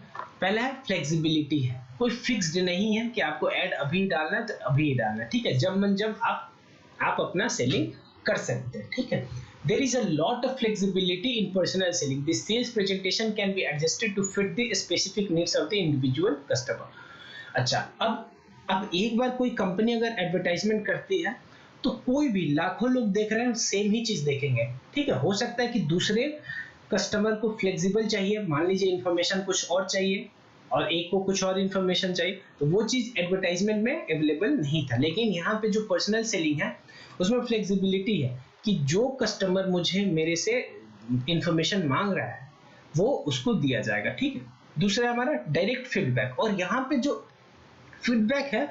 पहला है फ्लेक्सिबिलिटी है, कोई फिक्स्ड नहीं है कि आपको ऐड अभी डालना है तो अभी डालना है। ठीक है, जब मन जब आप अपना सेलिंग कर सकते हैं। ठीक है, there is a lot of flexibility in personal selling. The sales presentation can be adjusted to fit the specific needs of the individual customer. अच्छा, अब एक बार कोई कंपनी अगर एडवर्टाइजमेंट करती है तो कोई भी लाखों लोग देख रहे हैं सेम ही चीज देखेंगे। ठीक है, हो सकता है कि दूसरे कस्टमर को फ्लेक्सिबल चाहिए, मान लीजिए इंफॉर्मेशन कुछ और चाहिए और एक को कुछ और इंफॉर्मेशन चाहिए, तो वो चीज एडवर्टाइजमेंट में अवेलेबल नहीं था। लेकिन यहाँ पे जो पर्सनल सेलिंग है उसमें फ्लेक्सिबिलिटी है कि जो कस्टमर मुझे मेरे से इंफॉर्मेशन मांग रहा है वो उसको दिया जाएगा। ठीक है, दूसरा हमारा डायरेक्ट फीडबैक, और यहाँ पे जो फीडबैक है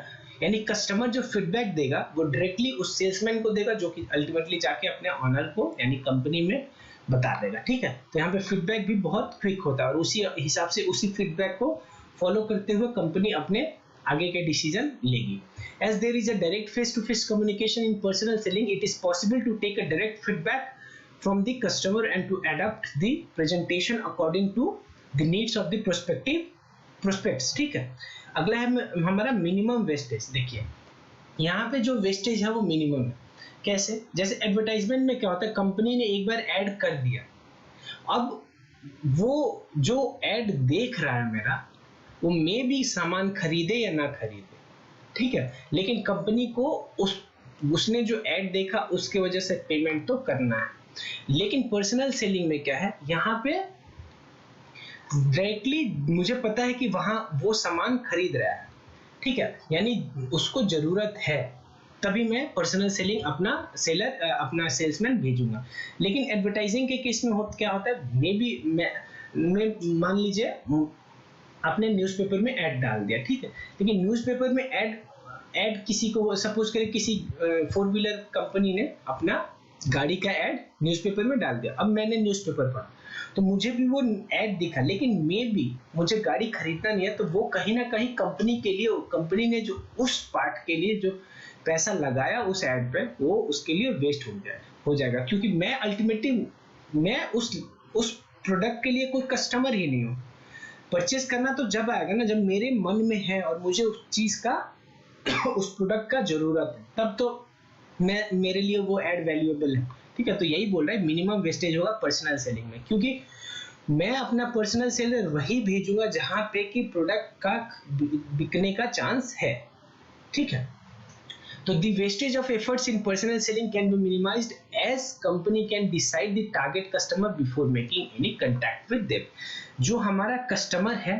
यानी कस्टमर जो फीडबैक देगा वो डायरेक्टली उस सेल्समैन को देगा जो कि अल्टीमेटली जाके अपने ऑनर को यानी कंपनी में बता देगा। ठीक है, तो यहाँ पे फीडबैक भी बहुत क्विक होता है और उसी हिसाब से उसी फीडबैक को फॉलो करते हुए कंपनी अपने आगे के डिसीजन लेगी। As there is a direct face-to-face communication in personal selling, it is possible to take a direct feedback from the customer and to adapt the presentation according to the needs of the prospects। ठीक है, अगला है हमारा minimum wastage. देखिए यहाँ पे जो wastage है वो मिनिमम है। कैसे? जैसे एडवर्टाइजमेंट में क्या होता है, कंपनी ने एक बार ऐड कर दिया, अब वो जो ऐड देख रहा है मेरा वो मे भी सामान खरीदे या ना खरीदे। ठीक है, लेकिन कंपनी को उसने जो ऐड देखा उसके वजह से पेमेंट तो करना है। लेकिन पर्सनल सेलिंग में क्या है, यहाँ पे डायरेक्टली मुझे पता है कि वहां वो सामान खरीद रहा है। ठीक है, यानी उसको जरूरत है, तभी मैं पर्सनल सेलिंग अपना सेल्समैन भेजूंगा। लेकिन एडवर्टाइजिंग के केस में क्या होता है, मे बी मैं मान लीजिए आपने न्यूज़पेपर में ऐड डाल दिया। ठीक है, लेकिन न्यूज़पेपर में ऐड किसी को सपोज करें किसी 4 व्हीलर कंपनी ने अपना गाड़ी का ऐड न्यूज़पेपर में डाल दिया। अब मैंने न्यूज़पेपर पढ़ा तो मुझे भी वो ऐड दिखा, लेकिन मे भी मुझे गाड़ी खरीदना नहीं है, तो वो कहीं ना कहीं कंपनी के लिए, कंपनी ने जो उस पार्ट के लिए जो पैसा लगाया उस ऐड पे वो उसके लिए वेस्ट हो जाएगा, क्योंकि मैं अल्टीमेटली मैं उस प्रोडक्ट के लिए कोई कस्टमर ही नहीं हूँ। परचेस करना तो जब आएगा ना जब मेरे मन में है और मुझे उस चीज का उस प्रोडक्ट का जरूरत है, तब तो मेरे लिए वो ऐड वैल्यूएबल है। ठीक है, तो यही बोल रहा है मिनिमम वेस्टेज होगा पर्सनल सेलिंग में, क्योंकि मैं अपना पर्सनल सेलर वही भेजूंगा जहां पे कि प्रोडक्ट का बिकने का चांस है। ठीक है, तो the wastage of efforts in personal selling can be minimized as company can decide the target customer before making any contact with them। जो हमारा कस्टमर है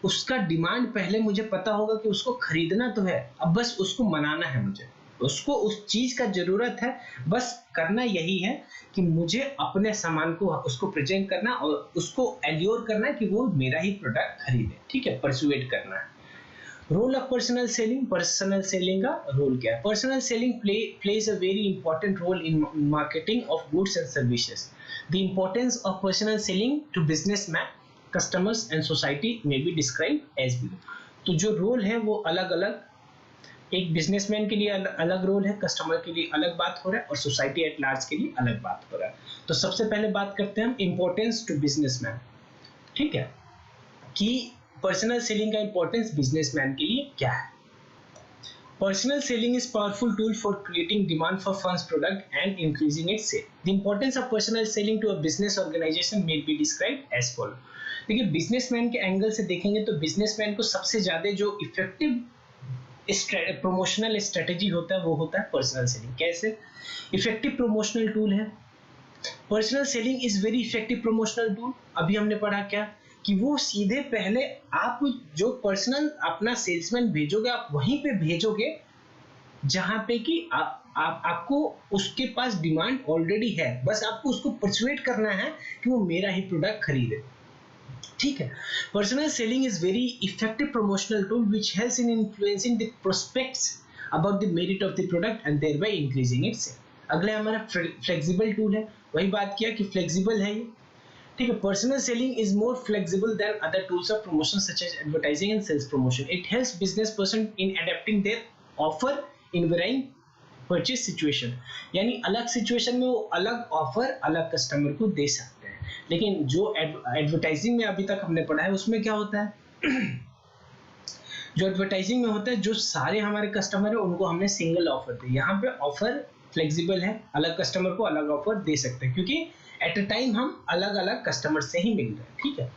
उसका डिमांड पहले मुझे पता होगा कि उसको खरीदना तो है, अब बस उसको मनाना है, मुझे उसको उस चीज का जरूरत है, बस करना यही है कि मुझे अपने सामान को उसको प्रेजेंट करना और उसको एल्योर करना है कि वो मेरा ही प्रोडक्ट खरीदे। ठीक है, परसुएट करना है। Role of personal selling, personal selling का रोल क्या है? Personal selling plays a very important role in marketing of goods and services. The importance of personal selling to businessman, customers and society may be describe as below. तो जो role है वो अलग अलग, एक बिजनेसमैन के लिए अलग रोल है, कस्टमर के लिए अलग बात हो रहा है और सोसाइटी एट लार्ज के लिए अलग बात हो रहा है। तो सबसे पहले बात करते हैं हम इंपॉर्टेंस टू बिजनेसमैन। ठीक है, कि पर्सनल सेलिंग का इंपॉर्टेंस बिजनेसमैन के लिए क्या है। Personal selling is powerful tool for creating demand for funds product and increasing its sale. The importance of personal selling to a business organization may be described as follow. देखिए, businessman के angle से देखेंगे तो businessman को सबसे ज्यादा जो effective promotional strategy होता है वो होता है पर्सनल सेलिंग। कैसे? इफेक्टिव प्रमोशनल टूल है personal selling, is very effective promotional tool. अभी हमने पढ़ा क्या कि वो सीधे पहले आप जो पर्सनल अपना सेल्समैन भेजोगे आप वहीं पे भेजोगे जहां पे कि आपको उसके पास डिमांड ऑलरेडी है, बस आपको उसको परसुएट करना है कि वो मेरा ही प्रोडक्ट खरीदे। ठीक है, personal selling is very effective promotional tool which helps in influencing the prospects about the merit of the product and thereby increasing its sale. अगला हमारा फ्लेक्सिबल टूल है, वही बात किया कि फ्लेक्सिबल है ये। ठीक है. Personal selling is more flexible than other tools of promotion such as advertising and sales promotion. It helps business person in adapting their offer in varying purchase situation. यानी अलग सिचुएशन में वो अलग ऑफर अलग कस्टमर को दे सकते हैं. लेकिन जो एडवर्टाइजिंग में अभी तक हमने पढ़ा है उसमें क्या होता है जो एडवर्टाइजिंग में होता है, जो सारे हमारे कस्टमर है उनको हमने सिंगल ऑफर दी. यहाँ पे ऑफर फ्लेक्सिबल है, अलग कस्टमर को अलग ऑफर दे सकते हैं क्योंकि एट अ टाइम हम अलग अलग कस्टमर से ही मिल रहे हैं. ठीक है.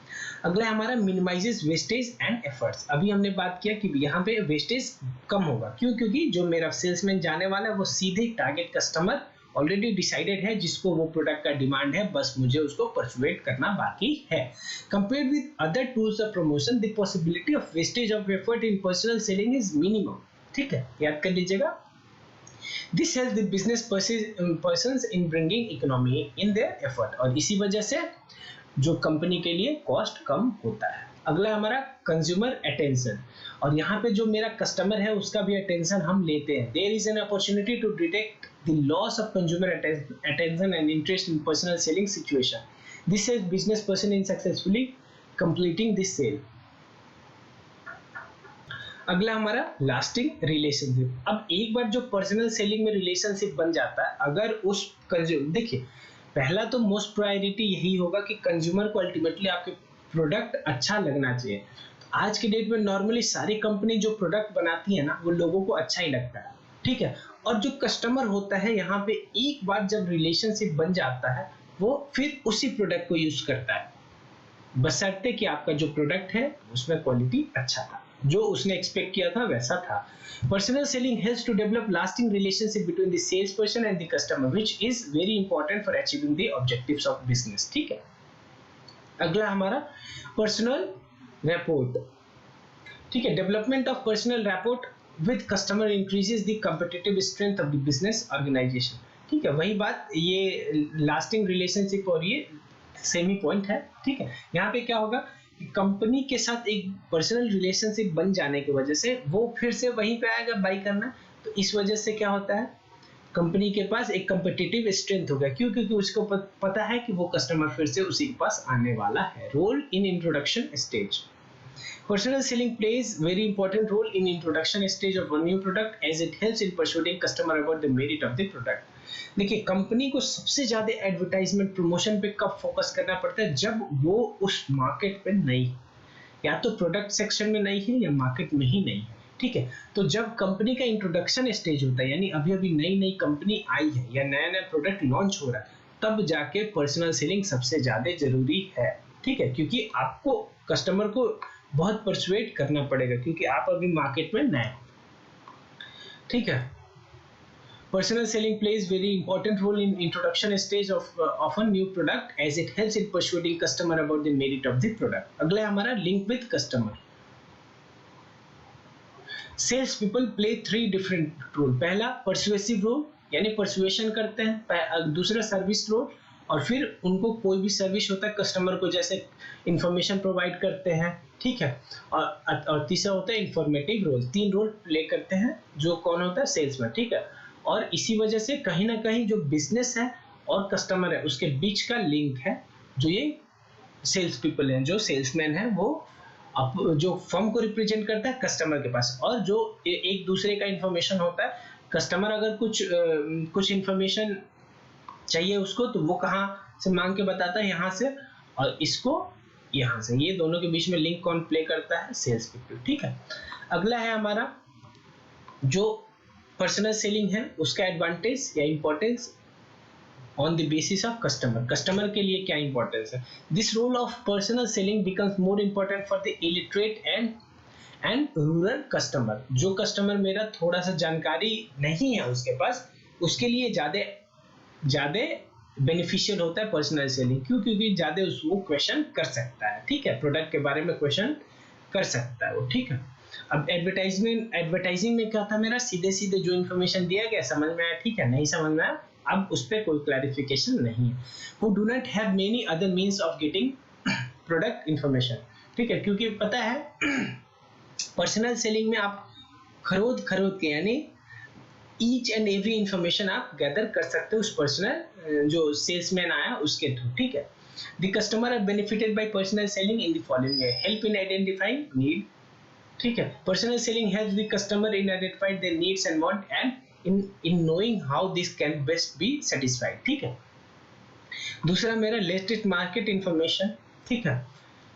अगला हमारा मिनिमाइजेस वेस्टेज एंड एफर्ट्स. अभी हमने बात किया कि यहाँ पे वेस्टेज कम होगा. क्यों? क्योंकि जो मेरा सेल्समैन जाने वाला है वो सीधे टारगेट कस्टमर ऑलरेडी डिसाइडेड है जिसको वो प्रोडक्ट का डिमांड है, बस मुझे उसको परसुएट करना बाकी है. Compared with other tools of promotion the possibility of wastage of effort in personal selling is minimum. ठीक है, याद कर लीजिएगा. This helps the business persons in bringing economy in their effort. और इसी वजह से जो कंपनी के लिए कॉस्ट कम होता है. अगला हमारा कंज्यूमर अटेंशन. और यहाँ पे जो मेरा कस्टमर है उसका भी अटेंशन हम लेते हैं. There is an opportunity to detect the loss of consumer attention and interest in personal selling situation. This helps business person in successfully completing this sale. अगला हमारा लास्टिंग रिलेशनशिप. अब एक बार जो पर्सनल सेलिंग में relationship बन जाता है, अगर उस देखिए पहला तो मोस्ट प्रायोरिटी यही होगा कि कंज्यूमर को अल्टीमेटली आपके प्रोडक्ट अच्छा लगना चाहिए. तो आज के डेट में नॉर्मली सारी कंपनी जो प्रोडक्ट बनाती है ना वो लोगों को अच्छा ही लगता है. ठीक है. और जो कस्टमर होता है यहाँ पे एक बार जब रिलेशनशिप बन जाता है वो फिर उसी प्रोडक्ट को यूज करता है, बशर्ते कि आपका जो प्रोडक्ट है उसमें क्वालिटी अच्छा था, जो उसने एक्सपेक्ट किया था वैसा था. Personal selling helps to develop lasting relationship between the sales person and the customer which is very important for achieving the objectives of business. ठीक है. अगला हमारा पर्सनल रैपोर्ट. ठीक है. Development of personal rapport with customer increases the competitive strength of the business organization. ठीक है. वही बात, ये लास्टिंग रिलेशनशिप और ये सेम ही पॉइंट है. ठीक है. यहाँ पे क्या होगा, कंपनी के साथ एक पर्सनल रिलेशनशिप बन जाने की वजह से वो फिर से वहीं पे आएगा बाई करना. तो इस वजह से क्या होता है, कंपनी के पास एक कॉम्पिटिटिव स्ट्रेंथ होगा. क्यों? क्योंकि उसको पता है कि वो कस्टमर फिर से उसी के पास आने वाला है. Role in introduction stage. Personal selling plays very important role in introduction stage of a new product as it helps in persuading customer about the merit of the product. देखिए कंपनी को सबसे ज्यादा एडवर्टाइजमेंट प्रमोशन पे कब focus करना पड़ता है, जब वो उस मार्केट पे नई है, या तो प्रोडक्ट सेक्शन में नई है या मार्केट में ही नहीं है. ठीक है. तो जब कंपनी का इंट्रोडक्शन स्टेज होता है, यानी अभी अभी नई नई कंपनी आई है या नया नया प्रोडक्ट लॉन्च हो रहा है, तब जाके पर्सनल सेलिंग सबसे ज्यादा जरूरी है. ठीक है. क्योंकि आपको कस्टमर को बहुत परसुएट करना पड़ेगा क्योंकि आप अभी मार्केट में नए. ठीक है. Personal selling plays very important role in introduction stage of a new product as it helps in persuading customer about the merit of the product. अगला हमारा link with customer. Sales people play 3 different role. पहला persuasive role यानी persuasion करते हैं. दूसरा service role, और फिर उनको कोई भी सर्विस होता है कस्टमर को, जैसे इंफॉर्मेशन प्रोवाइड करते हैं. ठीक है. और तीसरा होता है इंफॉर्मेटिव रोल. 3 रोल प्ले करते हैं. जो कौन होता है, सेल्समैन. ठीक है. और इसी वजह से कहीं ना कहीं जो बिजनेस है और कस्टमर है उसके बीच का लिंक है जो ये सेल्स पीपल हैं, जो सेल्समैन है, वो जो फर्म को रिप्रेजेंट करता है कस्टमर के पास, और जो एक दूसरे का इंफॉर्मेशन होता है. कस्टमर अगर कुछ इंफॉर्मेशन चाहिए उसको, तो वो कहाँ से मांग के बताता है, यहाँ से, और इसको यहाँ से. ये दोनों के बीच में लिंक कौन प्ले करता है, सेल्स पीपल. ठीक है. अगला है हमारा जो पर्सनल सेलिंग है उसका एडवांटेज या importance on the basis of customer. Customer के लिए क्या इंपॉर्टेंस है. This role of personal selling becomes more important for the illiterate and rural customer. जो कस्टमर मेरा थोड़ा सा जानकारी नहीं है उसके पास, उसके लिए ज्यादा बेनिफिशियल होता है पर्सनल सेलिंग. क्यों? क्योंकि ज्यादा वो क्वेश्चन कर सकता है. ठीक है. प्रोडक्ट के बारे में क्वेश्चन कर सकता है वो. ठीक है. अब एडवर्टाइजिंग में क्या था, मेरा सीधे जो इन्फॉर्मेशन दिया गया समझ में आया. ठीक है. नहीं समझ में आया, अब उस पर कोई क्लैरिफिकेशन नहीं है. who do not have many other means of getting product information. ठीक है. क्योंकि पता है पर्सनल सेलिंग में आप खरोद के, यानी ईच एंड एवरी इंफॉर्मेशन आप गैदर कर सकते हो उस पर्सनल जो सेल्समैन आया उसके थ्रू. ठीक है. The customer are benefited by personal selling in the following way: help in identifying need, ठीक है, personal selling helps the customer in identified there needs and want and in knowing how this can best be satisfied, ठीक है। दूसरा मेरा latest market information, ठीक है,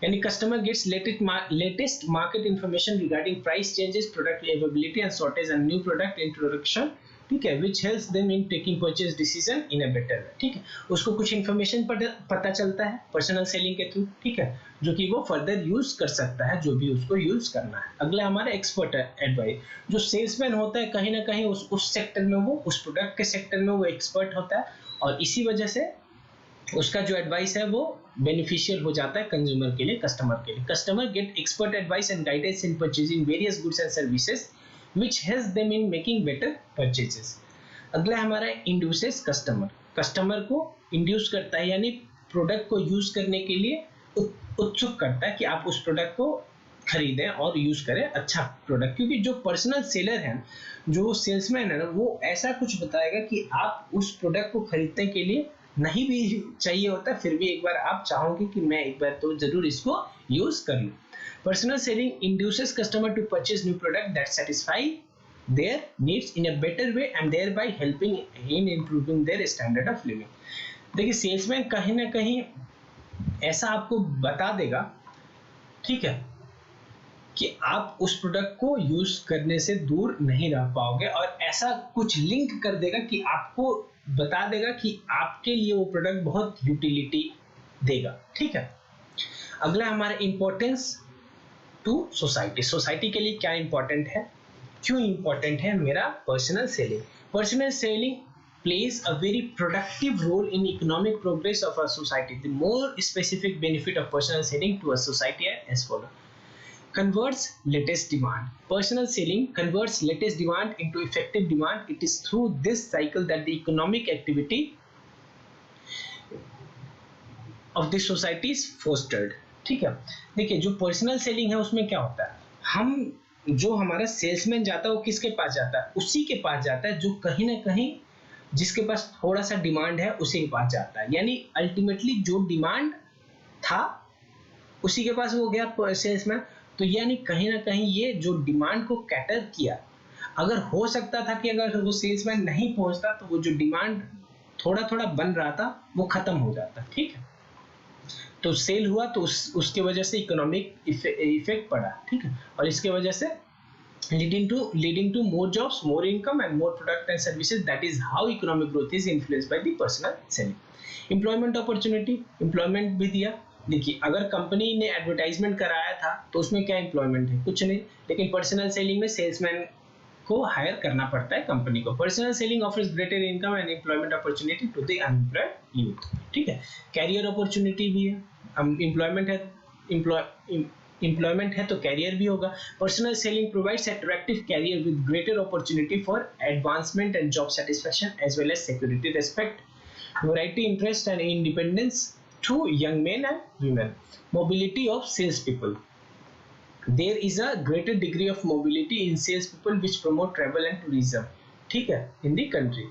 यानी customer gets latest market information regarding price changes, product availability and shortage and new product introduction, ठीक है, which helps them in taking purchase decision in a better way, ठीक है। उसको कुछ इंफॉर्मेशन पता चलता है पर्सनल सेलिंग के थ्रू, ठीक है, जो कि वो फर्दर यूज कर सकता है, जो भी उसको यूज करना है। अगला हमारा एक्सपर्ट एडवाइस, जो सेल्समैन होता है कहीं ना कहीं उस सेक्टर में, वो उस प्रोडक्ट के सेक्टर में वो एक्सपर्ट होता है, और इसी वजह से उसका जो एडवाइस है वो बेनिफिशियल हो जाता है कंज्यूमर के लिए, कस्टमर के लिए। Customer get expert advice and guidance in purchasing various goods and services which helps them in making better purchases. अगला हमारा इंड्यूसेस कस्टमर, कस्टमर को इंड्यूस करता है, यानी प्रोडक्ट को यूज करने के लिए उत्सुक करता है कि आप उस प्रोडक्ट को खरीदें और यूज करें अच्छा प्रोडक्ट, क्योंकि जो पर्सनल सेलर है, जो सेल्समैन है ना, वो ऐसा कुछ बताएगा कि आप उस प्रोडक्ट को खरीदने के लिए नहीं भी चाहिए होता, फिर भी एक बार आप चाहोगे कि मैं एक बार तो जरूर इसको यूज कर लूं। Personal selling induces customer to purchase new product that satisfy their needs in a better way and thereby helping in improving their standard of living. देखिए सेल्समैन कहीं ना कहीं ऐसा आपको बता देगा, ठीक है, कि आप उस प्रोडक्ट को यूज करने से दूर नहीं रह पाओगे, और ऐसा कुछ लिंक कर देगा कि आपको बता देगा कि आपके लिए वो प्रोडक्ट बहुत यूटिलिटी देगा, ठीक है। अगला हमारा इंपॉर्टेंस टू सोसाइटी, सोसाइटी के लिए क्या इंपॉर्टेंट है, क्यों इंपॉर्टेंट है मेरा personal selling. Personal selling plays a very productive role in economic progress of a society. The more specific benefit of personal selling to a society are as follows: converts latest demand. Personal selling converts latest demand into effective demand. It is through this cycle that the economic activity of the society is fostered. ठीक है, देखिए जो personal selling है उसमें क्या होता है, हम जो हमारा सेल्समैन जाता है वो किसके पास जाता है, उसी के पास जाता है जो कहीं ना कहीं जिसके पास थोड़ा सा डिमांड है उसी के पास जाता है, यानी अल्टीमेटली जो डिमांड था उसी के पास वो गया सेल्समैन। तो यानी कहीं ना कहीं ये जो डिमांड को कैटर किया, अगर हो सकता था कि अगर वो सेल्समैन नहीं पहुंचता तो वो जो डिमांड थोड़ा थोड़ा बन रहा था वो खत्म हो जाता, ठीक है। तो सेल हुआ तो उसके वजह से इकोनॉमिक इफेक्ट पड़ा, ठीक है, और इसके वजह से leading to more jobs, more income and more product and services. That is how economic growth is influenced by the personal selling. Employment opportunity, employment भी दिया। देखिए अगर कंपनी ने एडवर्टाइजमेंट कराया था तो उसमें क्या एम्प्लॉयमेंट है, कुछ नहीं, लेकिन पर्सनल सेलिंग में सेल्समैन को हायर करना पड़ता है कंपनी को। Personal selling offers greater income and employment opportunity to the unemployed youth, ठीक है। कैरियर अपॉर्चुनिटी भी है, एम्प्लॉयमेंट है, एम्प्लॉयमेंट है तो कैरियर भी होगा। Personal selling provides attractive career with greater opportunity for advancement and job satisfaction as well as security, respect, variety, interest and independence to young men and women. Mobility of sales people, there is a greater degree of mobility in sales people which promote travel and tourism, ठीक है, in the country।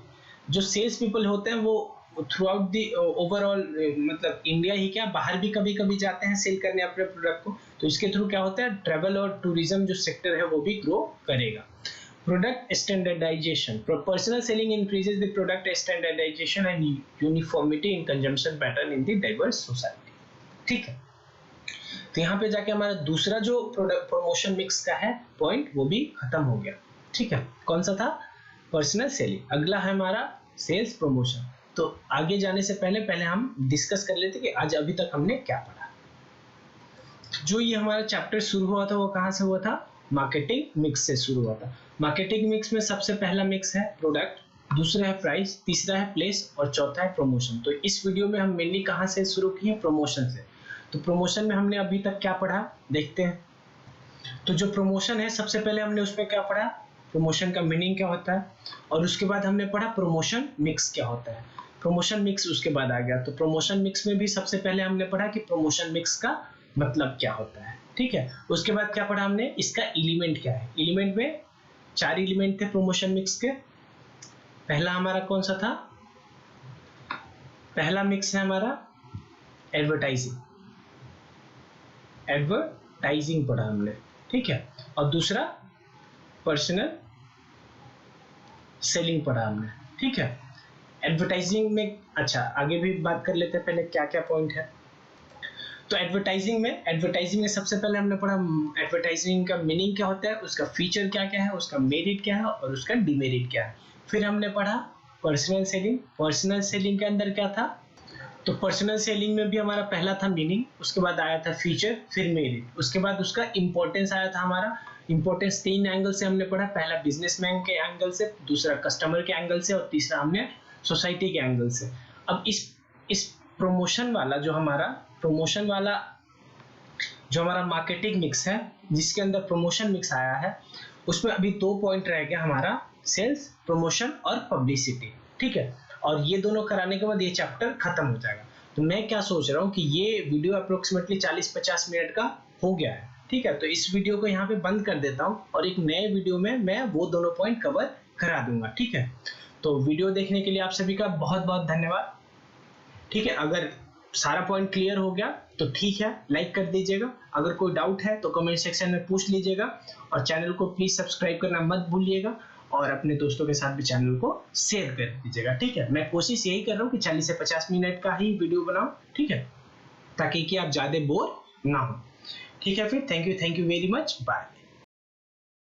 जो sales people होते हैं वो through out the overall, मतलब India ही क्या बाहर भी कभी कभी जाते हैं सेल करने अपने प्रोडक्ट को, तो इसके थ्रू क्या होता है, ट्रैवल और टूरिज्म जो सेक्टर है वो भी ग्रो करेगा। Product standardization, personal selling increases the product standardization and uniformity in consumption pattern in the diverse society, ठीक है। तो यहाँ पे जाके हमारा दूसरा जो प्रोडक्ट प्रमोशन मिक्स का है पॉइंट वो भी खत्म हो गया, ठीक है। कौन सा था, पर्सनल सेलिंग। अगला है हमारा सेल्स प्रमोशन। तो आगे जाने से पहले हम डिस्कस कर लेते कि आज अभी तक हमने क्या पढ़ा। जो ये हमारा चैप्टर शुरू हुआ था वो कहाँ से हुआ था, मार्केटिंग मिक्स से शुरू हुआ था। मार्केटिंग मिक्स में सबसे पहला मिक्स है प्रोडक्ट, दूसरा है प्राइस, तीसरा है प्लेस और चौथा है प्रमोशन। तो इस वीडियो में हम मेनली कहाँ से शुरू किए, प्रमोशन से। तो प्रमोशन में हमने अभी तक क्या पढ़ा देखते हैं। तो जो प्रमोशन है सबसे पहले हमने उसमें क्या पढ़ा, प्रमोशन का मीनिंग क्या होता है, और उसके बाद हमने पढ़ा प्रमोशन मिक्स क्या होता है। प्रमोशन मिक्स उसके बाद आ गया। तो प्रमोशन मिक्स में भी सबसे पहले हमने पढ़ा कि प्रमोशन मिक्स का मतलब क्या होता है, ठीक है। उसके बाद क्या पढ़ा हमने, इसका एलिमेंट क्या है। एलिमेंट में 4 एलिमेंट थे प्रमोशन मिक्स के। पहला हमारा कौन सा था, पहला मिक्स है हमारा एडवर्टाइजिंग पढ़ा हमने, ठीक है। और दूसरा पर्सनल सेलिंग पढ़ा हमने, ठीक है। एडवर्टाइजिंग में, अच्छा आगे भी बात कर लेते हैं, पहले क्या क्या पॉइंट है। तो एडवर्टाइजिंग में सबसे पहले हमने पढ़ा एडवर्टाइजिंग का मीनिंग क्या होता है, उसका फीचर क्या क्या है, उसका मेरिट क्या है और उसका डिमेरिट क्या है। फिर हमने पढ़ा पर्सनल सेलिंग के अंदर क्या था, तो पर्सनल सेलिंग में भी हमारा पहला था मीनिंग, उसके बाद आया था फीचर, फिर मेरिट, उसके बाद उसका इंपॉर्टेंस आया था हमारा। इंपॉर्टेंस 3 एंगल से हमने पढ़ा, पहला बिजनेसमैन के एंगल से, दूसरा कस्टमर के एंगल से और तीसरा हमने सोसाइटी के एंगल से। अब इस प्रमोशन वाला जो हमारा मार्केटिंग मिक्स है, जिसके अंदर प्रमोशन मिक्स आया है, उसमें अभी 2 पॉइंट रह गया हमारा, सेल्स प्रमोशन और पब्लिसिटी, ठीक है। और ये दोनों कराने के बाद ये चैप्टर खत्म हो जाएगा। तो मैं क्या सोच रहा हूँ कि ये वीडियो अप्रोक्सीमेटली 40-50 मिनट का हो गया है, ठीक है। तो इस वीडियो को यहाँ पे बंद कर देता हूँ और एक नए वीडियो में मैं वो दोनों पॉइंट कवर करा दूंगा, ठीक है। तो वीडियो देखने के लिए आप सभी का बहुत बहुत धन्यवाद, ठीक है। अगर सारा पॉइंट क्लियर हो गया तो ठीक है, लाइक कर दीजिएगा। अगर कोई डाउट है तो कमेंट सेक्शन में पूछ लीजिएगा और चैनल को प्लीज सब्सक्राइब करना मत भूलिएगा और अपने दोस्तों के साथ भी चैनल को शेयर कर दीजिएगा, ठीक है। मैं कोशिश यही कर रहा हूँ कि 40 से 50 मिनट का ही वीडियो बनाऊं, ठीक है, ताकि कि आप ज्यादा बोर ना हो, ठीक है। फिर thank you very much, bye.